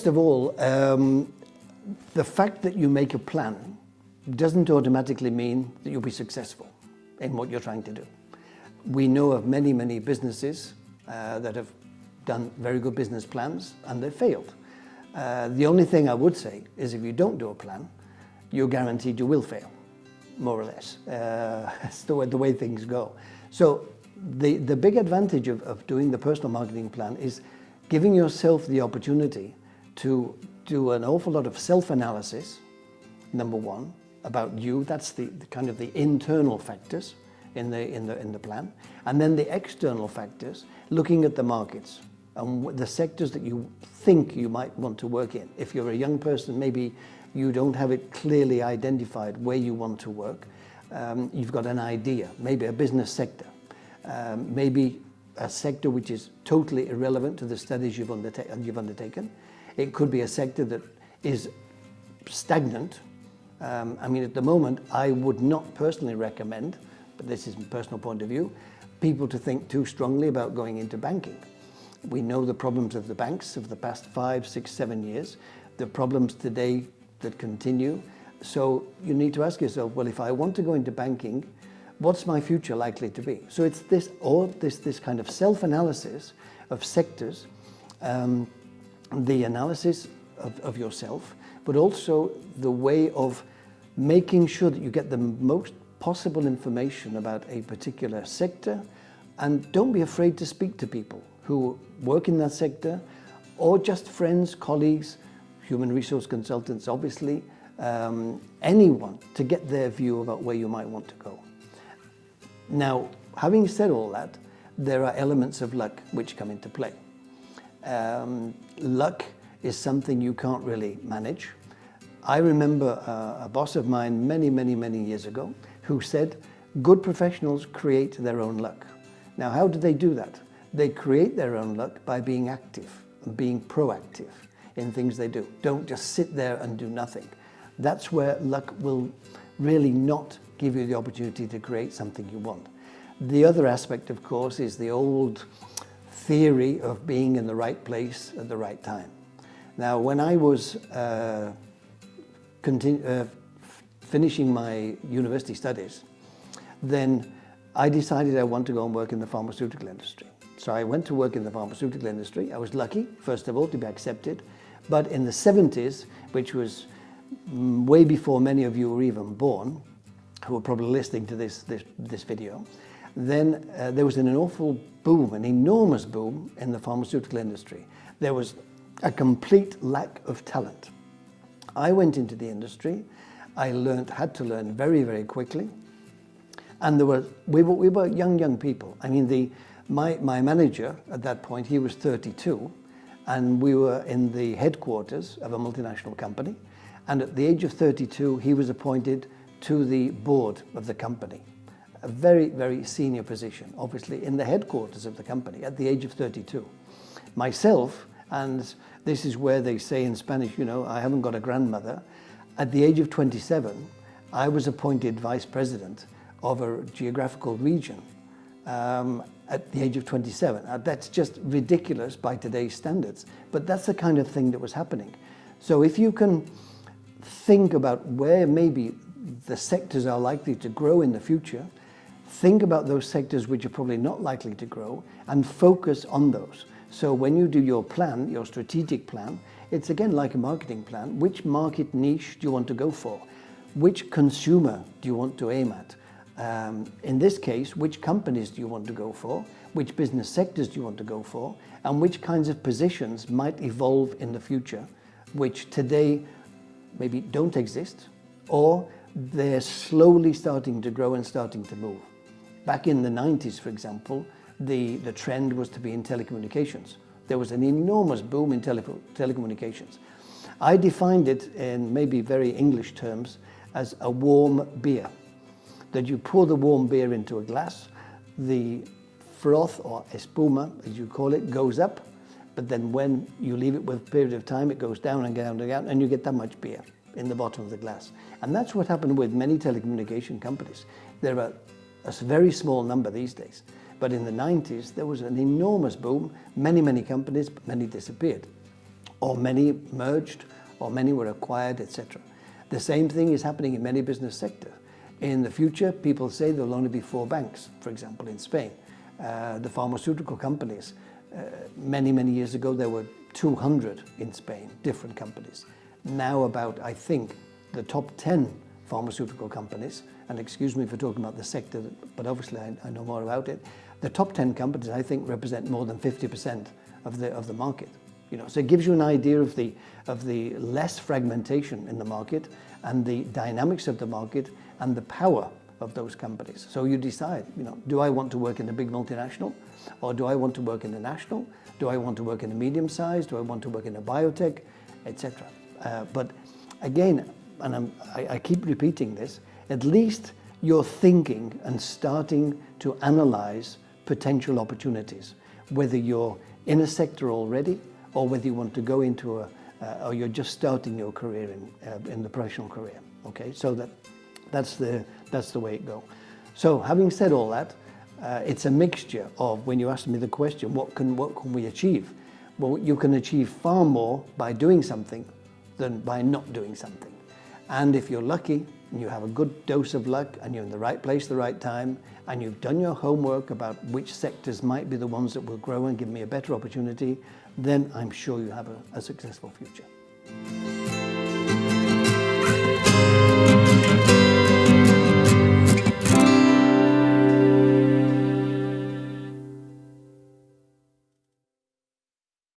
First of all, the fact that you make a plan doesn't automatically mean that you'll be successful in what you're trying to do. We know of many, many businesses that have done very good business plans and they've failed. The only thing I would say is if you don't do a plan, you're guaranteed you will fail, more or less. It's the way things go. So the big advantage of doing the personal marketing plan is giving yourself the opportunity to do an awful lot of self-analysis, number one, about you. That's the kind of the internal factors in the plan. And then the external factors, looking at the markets and the sectors that you think you might want to work in. If you're a young person, maybe you don't have it clearly identified where you want to work. You've got an idea, maybe a business sector, maybe a sector which is totally irrelevant to the studies you've undertaken. It could be a sector that is stagnant. I mean, at the moment, I would not personally recommend, but this is my personal point of view, people to think too strongly about going into banking. We know the problems of the banks of the past 5, 6, 7 years, the problems today that continue. So you need to ask yourself, well, if I want to go into banking, what's my future likely to be? So it's this kind of self-analysis of sectors, the analysis of yourself, but also the way of making sure that you get the most possible information about a particular sector, and don't be afraid to speak to people who work in that sector, or just friends, colleagues, human resource consultants, obviously, anyone, to get their view about where you might want to go. Now, having said all that, there are elements of luck which come into play. Luck is something you can't really manage. I remember a boss of mine many years ago who said, good professionals create their own luck. Now, how do they do that? They create their own luck by being active and being proactive in things they do. Don't just sit there and do nothing. That's where luck will really not give you the opportunity to create something you want. The other aspect, of course, is the old theory of being in the right place at the right time. Now, when I was finishing my university studies, then I decided I want to go and work in the pharmaceutical industry. So I went to work in the pharmaceutical industry. I was lucky, first of all, to be accepted. But in the 70s, which was way before many of you were even born, who are probably listening to this video, then there was an awful boom, an enormous boom in the pharmaceutical industry. There was a complete lack of talent. I went into the industry. I had to learn very quickly. And we were young people. I mean, my manager at that point, he was 32, and we were in the headquarters of a multinational company. And at the age of 32, he was appointed to the board of the company. A very senior position, obviously, in the headquarters of the company at the age of 32. Myself, and this is where they say in Spanish, you know, I haven't got a grandmother. At the age of 27, I was appointed vice president of a geographical region at the age of 27. Now, that's just ridiculous by today's standards, but that's the kind of thing that was happening. So if you can think about where maybe the sectors are likely to grow in the future, think about those sectors which are probably not likely to grow and focus on those. So when you do your plan, your strategic plan, it's again like a marketing plan. Which market niche do you want to go for? Which consumer do you want to aim at? In this case, which companies do you want to go for? Which business sectors do you want to go for? And which kinds of positions might evolve in the future, which today maybe don't exist, or they're slowly starting to grow and starting to move. Back in the 90s, for example, the trend was to be in telecommunications. There was an enormous boom in telecommunications. I defined it in maybe very English terms as a warm beer. That you pour the warm beer into a glass, the froth or espuma, as you call it, goes up, but then when you leave it with a period of time, it goes down and down and down, and you get that much beer in the bottom of the glass. And that's what happened with many telecommunication companies. There are a very small number these days, but in the 90s, there was an enormous boom, many companies, but many disappeared. or many merged, or many were acquired, etc. The same thing is happening in many business sectors. In the future, people say there will only be 4 banks, for example, in Spain. The pharmaceutical companies, many, many years ago, there were 200 in Spain, different companies. Now about, I think, the top 10 pharmaceutical companies, and excuse me for talking about the sector, but obviously I know more about it. The top 10 companies, I think, represent more than 50% of the market. You know, so it gives you an idea of the less fragmentation in the market and the dynamics of the market and the power of those companies. So you decide, you know, do I want to work in a big multinational, or do I want to work in a national? Do I want to work in a medium size? Do I want to work in a biotech, etc. But again, and I keep repeating this, at least you're thinking and starting to analyze potential opportunities, whether you're in a sector already or whether you want to go into or you're just starting your career in the professional career. Okay, so that's the way it goes. So having said all that, it's a mixture of, when you ask me the question, what can we achieve? Well, you can achieve far more by doing something than by not doing something. And if you're lucky, and you have a good dose of luck, and you're in the right place at the right time, and you've done your homework about which sectors might be the ones that will grow and give me a better opportunity, then I'm sure you have a successful future.